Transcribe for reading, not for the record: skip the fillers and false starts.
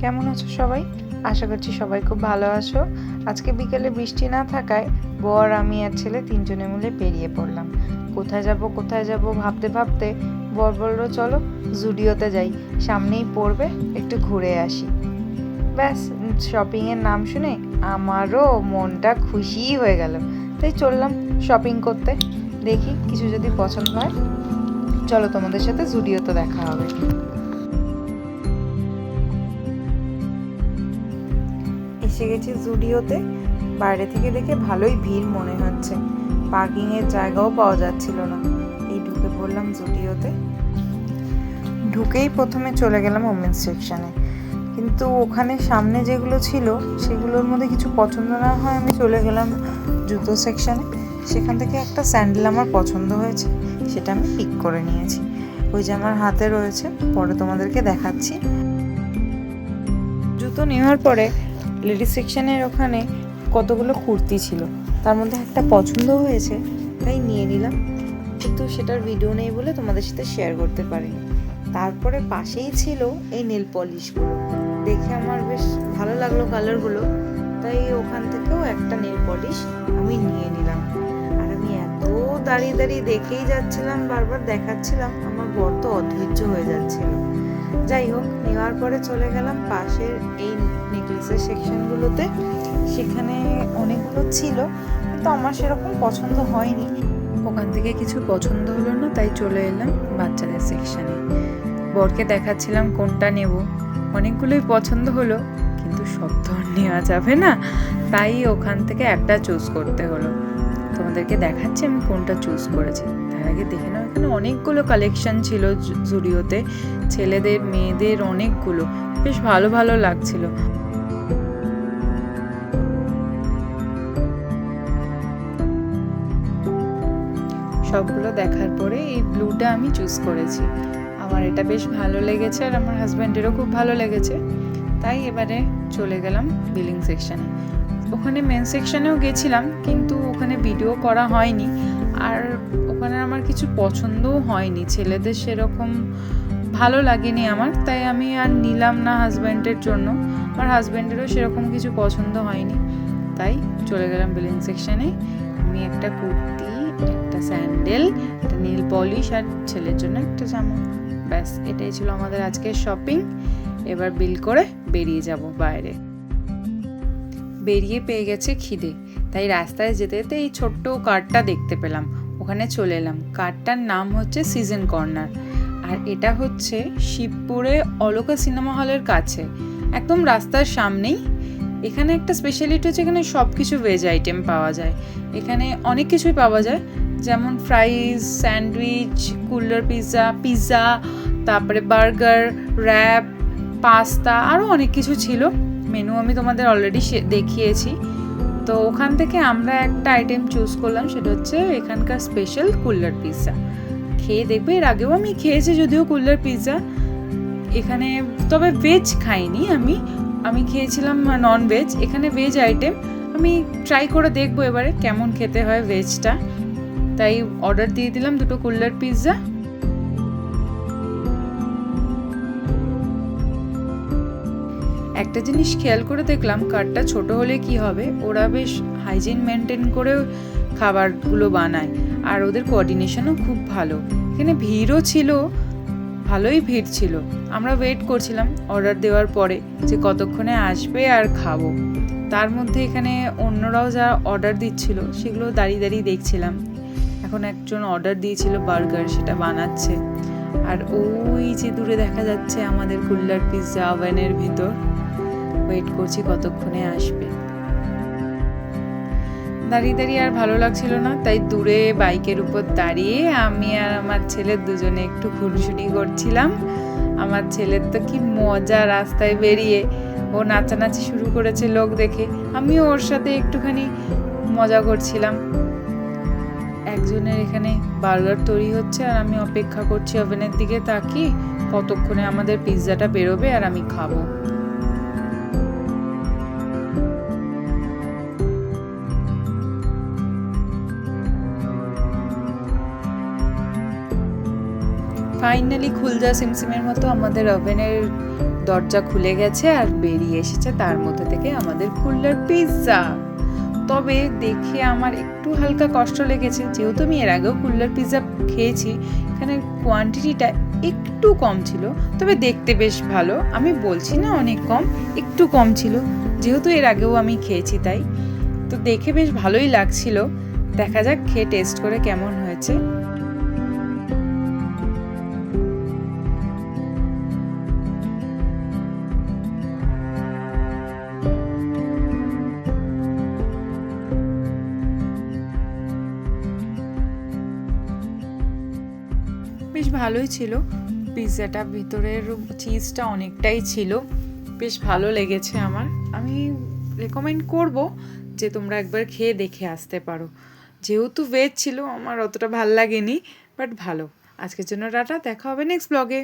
কেমন আছো সবাই? আশা করছি সবাই খুব ভালো আছো। আজকে বিকেলে বৃষ্টি না থাকায় বর, আমি আর ছেলে তিনজনে মিলে বেরিয়ে পড়লাম। কোথায় যাব ভাবতে ভাবতে বর বলল চলো জুডিওতে যাই, সামনেই পড়বে, একটু ঘুরে আসি। ব্যাস, শপিংয়ের নাম শুনে আমারও মনটা খুশি হয়ে গেল। তাই চললাম শপিং করতে। দেখি কিছু যদি পছন্দ হয়, চলো তোমাদের সাথে জুডিওতে দেখা হবে। এসে গেছি জুডিওতে। বাইরে থেকে দেখে ভালোই ভিড় মনে হচ্ছে, পার্কিংয়ের জায়গাও পাওয়া যাচ্ছিল না। এই ঢুকে পড়লাম জুডিওতে। ঢুকেই প্রথমে চলে গেলাম ওমেন্স সেকশানে, কিন্তু ওখানে সামনে যেগুলো ছিল সেগুলোর মধ্যে কিছু পছন্দ না হয় আমি চলে গেলাম জুতো সেকশানে। সেখান থেকে একটা স্যান্ডেল আমার পছন্দ হয়েছে, সেটা আমি পিক করে নিয়েছি। ওই যে আমার হাতে রয়েছে, পরে তোমাদেরকে দেখাচ্ছি। জুতো নেওয়ার পরে লেডিস সেকশনের ওখানে কতগুলো কুর্তি ছিল, তার মধ্যে একটা পছন্দ হয়েছে, তাই নিয়ে নিলাম, কিন্তু সেটার ভিডিও নেই বলে তোমাদের সাথে শেয়ার করতে পারিনি। তারপরে পাশেই ছিল এই নেল পলিশগুলো, দেখে আমার বেশ ভালো লাগলো কালারগুলো, তাই ওখান থেকেও একটা নেল পলিশ আমি নিয়ে নিলাম। আর আমি এত দাঁড়িয়ে দাঁড়িয়ে দেখেই যাচ্ছিলাম, বারবার দেখাচ্ছিলাম, আমার বর তো অধৈর্য হয়ে যাচ্ছিল। যাই হোক, নেওয়ার পরে চলে গেলাম পাশের এই নেকলেসের সেকশনগুলোতে। সেখানে অনেকগুলো ছিল, কিন্তু আমার সেরকম পছন্দ হয়নি। ওখান থেকে কিছু পছন্দ হলো না, তাই চলে এলাম বাচ্চাদের সেকশনে। বরকে দেখাচ্ছিলাম কোনটা নেব, অনেকগুলোই পছন্দ হলো, কিন্তু সব তো নেওয়া যাবে না, তাই ওখান থেকে একটা চুজ করতে হলো। তোমাদেরকে দেখাচ্ছি আমি কোনটা চুজ করেছি। তার আগে দেখে নাও, এখানে অনেকগুলো কালেকশন ছিল জুডিওতে, ছেলেদের মেয়েদের অনেকগুলো, বেশ ভালো ভালো লাগছিল। সবগুলো দেখার পরে এই ব্লুটা আমি চুজ করেছি। আমার এটা বেশ ভালো লেগেছে আর আমার হাজব্যান্ডেরও খুব ভালো লেগেছে, তাই এবারে চলে গেলাম বিলিং সেকশনে। ওখানে মেন সেকশনেও গেছিলাম, কিন্তু ওখানে ভিডিও করা হয়নি, আর ওখানে আমার কিছু পছন্দও হয়নি, ছেলেদের সেরকম ভালো লাগেনি আমার, তাই আমি আর নিলাম না হাজব্যান্ডের জন্য। আমার হাজব্যান্ডেরও সেরকম কিছু পছন্দ হয়নি, তাই চলে গেলাম বিলিং সেকশনে। আমি একটা কুর্তি, একটা স্যান্ডেল, একটা নেল পলিশ আর ছেলের জন্য একটা জামা, ব্যাস এটাই ছিল আমাদের আজকের শপিং। এবার বিল করে বেরিয়ে যাব বাইরে। বেরিয়ে পেয়ে গেছে খিদে, তাই রাস্তায় যেতে যেতে এই ছোট্ট কার্টটা দেখতে পেলাম, ওখানে চলে এলাম। কার্টটার নাম হচ্ছে সিজন কর্নার, আর এটা হচ্ছে শিবপুরে অলোকা সিনেমা হলের কাছে, একদম রাস্তার সামনেই। এখানে একটা স্পেশালিটি হচ্ছে এখানে সব কিছু ভেজ আইটেম পাওয়া যায়। এখানে অনেক কিছুই পাওয়া যায়, যেমন ফ্রাইজ, স্যান্ডউইচ, কুলার পিৎজা, তারপরে বার্গার, র্যাপ, পাস্তা, আরও অনেক কিছু ছিল। মেনু আমি তোমাদের অলরেডি দেখিয়েছি। তো ওখান থেকে আমরা একটা আইটেম চুজ করলাম, সেটা হচ্ছে এখানকার স্পেশাল কুলার পিৎজা। খেয়ে দেখবে, এর আগেও আমি খেয়েছি যদিও কুলার পিৎজা এখানে, তবে ভেজ খাইনি আমি খেয়েছিলাম নন ভেজ। এখানে ভেজ আইটেম আমি ট্রাই করে দেখবো এবারে কেমন খেতে হয় ভেজটা, তাই অর্ডার দিয়ে দিলাম 2 কুলার পিৎজা। একটা জিনিস খেয়াল করে দেখলাম, কার্টটা ছোট হলে কি হবে, ওরা বেশ হাইজিন মেনটেন করে খাবারগুলো বানায়, আর ওদের কোঅর্ডিনেশনও খুব ভালো। এখানে ভিড়ও ছিল, ভালোই ভিড় ছিল। আমরা ওয়েট করছিলাম অর্ডার দেওয়ার পরে যে কতক্ষণে আসবে আর খাবো। তার মধ্যে এখানে অন্যরাও যা অর্ডার দিচ্ছিল সেগুলো দাঁড়িয়ে দাঁড়িয়ে দেখছিলাম। এখন একজন অর্ডার দিয়েছিল বার্গার, সেটা বানাচ্ছে, আর ওই যে দূরে দেখা যাচ্ছে আমাদের কুলার পিৎজা ওভেনের ভিতর। ওয়েট করছি কতক্ষণে আসবে। দাঁড়িয়ে দাঁড়িয়ে আর ভালো লাগছিল না, তাই দূরে বাইকের উপর দাঁড়িয়ে আমি আর আমার ছেলে দুজনে একটু খুনসুনি করছিলাম। আমার ছেলের তো কি মজা, রাস্তায় বেরিয়ে ও নাচানাচি শুরু করেছে লোক দেখে, আমিও ওর সাথে একটুখানি মজা করছিলাম। একজনের এখানে বার্গার তৈরি হচ্ছে আর আমি অপেক্ষা করছি ওভেনের দিকে তাকিয়ে কতক্ষণে আমাদের পিৎজাটা বেরোবে আর আমি খাবো। ফাইনালি খুলজা সিমসিমের মতো আমাদের ওভেনের দরজা খুলে গেছে আর বেরিয়ে এসেছে তার মধ্যে থেকে আমাদের কুল্লার পিৎজা। তবে দেখে আমার একটু হালকা কষ্ট লেগেছে, যেহেতু আমি এর আগেও কুল্লার পিৎজা খেয়েছি, এখানে কোয়ান্টিটিটা একটু কম ছিল, তবে দেখতে বেশ ভালো। আমি বলছি না অনেক কম, একটু কম ছিল, যেহেতু এর আগেও আমি খেয়েছি তাই। তো দেখে বেশ ভালোই লাগছিল। দেখা যাক খেয়ে টেস্ট করে কেমন হয়েছে। বেশ ভালোই ছিল পিৎজাটা, ভিতরের চিজটা অনেকটাই ছিল, বেশ ভালো লেগেছে আমার। আমি রেকমেন্ড করব যে তোমরা একবার খেয়ে দেখে আসতে পারো। যেহেতু ভেজ ছিল আমার অতটা ভাল লাগেনি, বাট ভালো। আজকের জন্য টাটা, দেখা হবে নেক্সট ব্লগে।